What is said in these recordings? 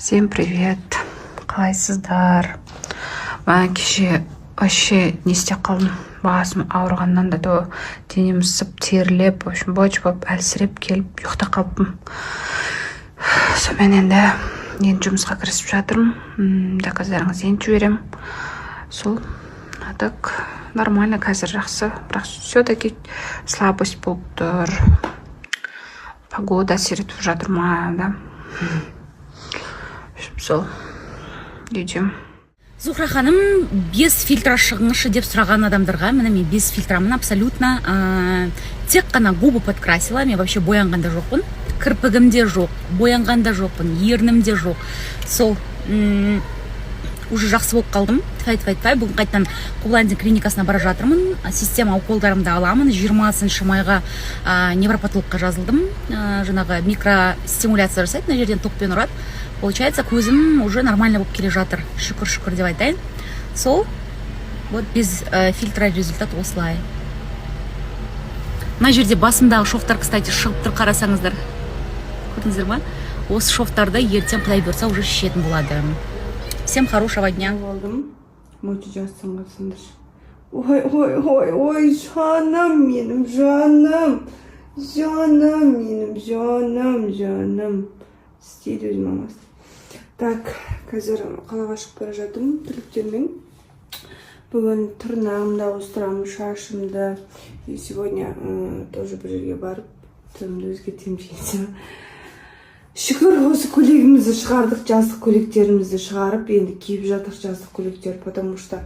Всем привет! Қалайсыздар? Мен кеше вообще не істеп қалдым. Басым ауырғаннан да то денем ысып, терілеп, в общем, боч болып әлсіреп келіп ұйықтап қалыппын. Сонымен енді жұмысқа кірісіп жатырмын. Доказдарыңыз енді жіберем. Сол, а так нормально, қазір жақсы. Бірақ все-таки слабость болып тұр. Погода әсер етіп жатыр ма, да? Сол, үйдем. Зухра ханым, без фильтра шығыңызшы деп сұраған адамдарға, міне мен без фильтрамын абсолютно. Тек қана губы подкрасила, мен вообще боянғанда жоқпын. Кірпігімде жоқ, боянғанда жоқпын, ернімде жоқ. Сол, уже жақсы болып қалдым. Тфай, бүгін қайтадан Қобландин клиникасына бара жатырмын. Система уколдарымды аламын. 20 майға невропатологқа жазылдым. Жаңағы микростимуляция жасайды, мына жерден токпен ұрады. Получается, көзім уже нормально болып келе жатыр. Шүкір деп айтайын. Сол, вот без фильтра результат осылай. Мына жерде басымдағы шоқтар, кстати, шығып тұр, қарасаңыздар. Көрдіңіздер ма? Осы шоқтарды ертең құдай бұйырса уже шешетін болады. Всем хорошего дня. Aldım. Mochi жассың. Ой, жаным менің, жаным. Жаным менің, жаным. Істейді өз мамасы. Так, қазір қалаға шығып бара жатырмын түліктермен. Бүгін тырнағымды ауыстырамын, шашымды. И сегодня тоже бір жерге барып, түрімді өзгертемін жейді. Шүкір, осы көйлегімізді шығардық, жаздық көйлектерімізді шығарып, енді киіп жатық жаздық көйлектер, потому что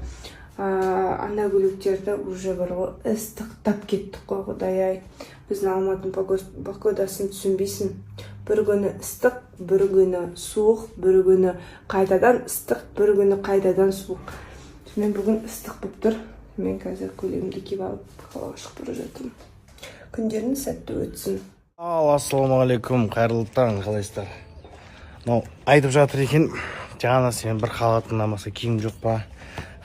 ана көйлектерді уже бір ыстықтап кеттік қой, құдай-ай. Біздің Алматының погодасын түсінбейсің. Bir күні ыстық, бір күні суық, бір күні қайтадан ыстық, бір күні қайтадан суық. Мен бүгін ыстық болып тұр. Мен қазір көйлегімді киіп алып қалаға шығып бара жатырмын. Күндеріңіз сәтті өтсін. Ассалаумағалейкум, қайырлы таң, қалайсыздар? Айтып жатыр екен, жаңа сен бір халатыңнан басқа киім жоқ па?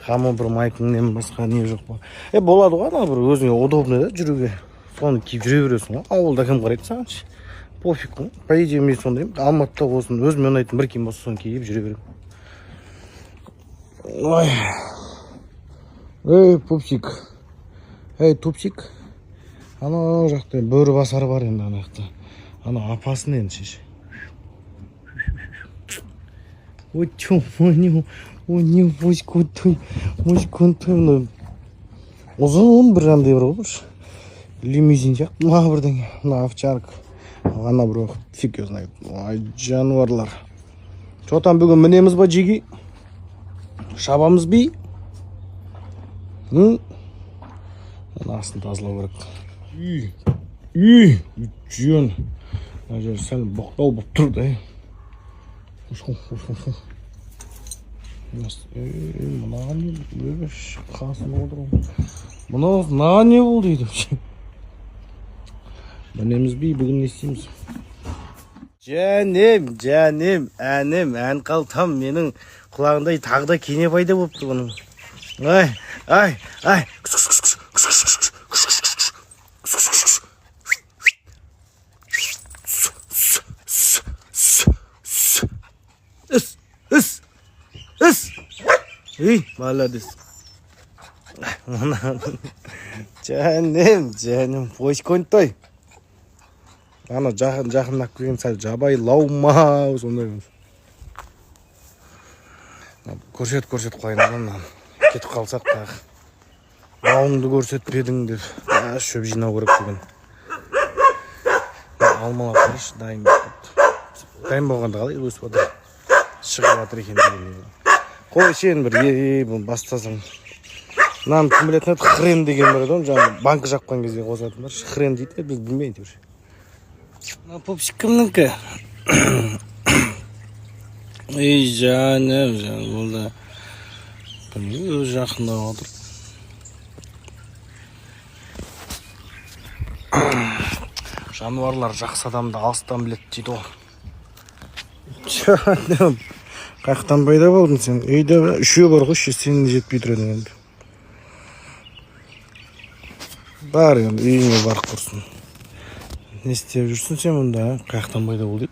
Хамы бір майкыңнан басқа не жоқ па? Болады ғой, ана бір өзіңе удобный да жүруге. Соны киіп жүре бересің ғой. Ауылда кім қарайды сағаншы? Пофиг қой. По идее мен сондаймын. Алматыда болсын, өзіме ұнайтын бір киім болса соны киіп жүре беремін. Ой. Пупсик. Тупсик. Ана жақта бөрі басар бар енді ана жақта. Ана апасын енді шеш. Ой, ұзын бір жандай бар ғой. Лимузин сияқты. Ма бірдеңе. Мына овчарка. Ана бір фиг ее знает. Ай, жануарлар. Что там бүгін мінеміз ба жеги? Шабамыз би? Анасын тазалау керек. Жөн. Мына жер сәл боқтау болып тұр да. Мынаған не қасын отыру. Мынаған не болды дейді. Мінеміз бей, бүгін не істейміз? Жәнем, әнім, ән қалтам менің құлағындай тағы да кене пайда болыпты бұның. Ай. Ей, молодец. Жәнем, поскон той. Ана жақындап келген сәл жабай лаумау сондай. Көрсет қойын. Кетіп қалсақ тағы. Бауыңды көрсетпедің деп. Шөп жинау керек бүгін. Алмалап қойшы, дайын болғанда қалай өсіп отыр. Шығып жатыр екен деген. Қой сен бір бастасың. Нан кім білетін еді, хрен деген бар еді, жаңағы банкі жапқан кезде қосатын бар. Хрен дейді, біз білмейді. Пупсик кімнікі? Ей, жаным, болды. Өз жақында отыр. Жануарлар жақсы адамды алыстан білет дейді ғой. Жаным, қаяқтан пайда болдың сен? Үйде үшеу бар ғой, сенің жетпей тұрады енді. Бар енді, үйіңе барып құрсын. Не істеп жүрсің сен мұнда? Қаяқтан пайда болды?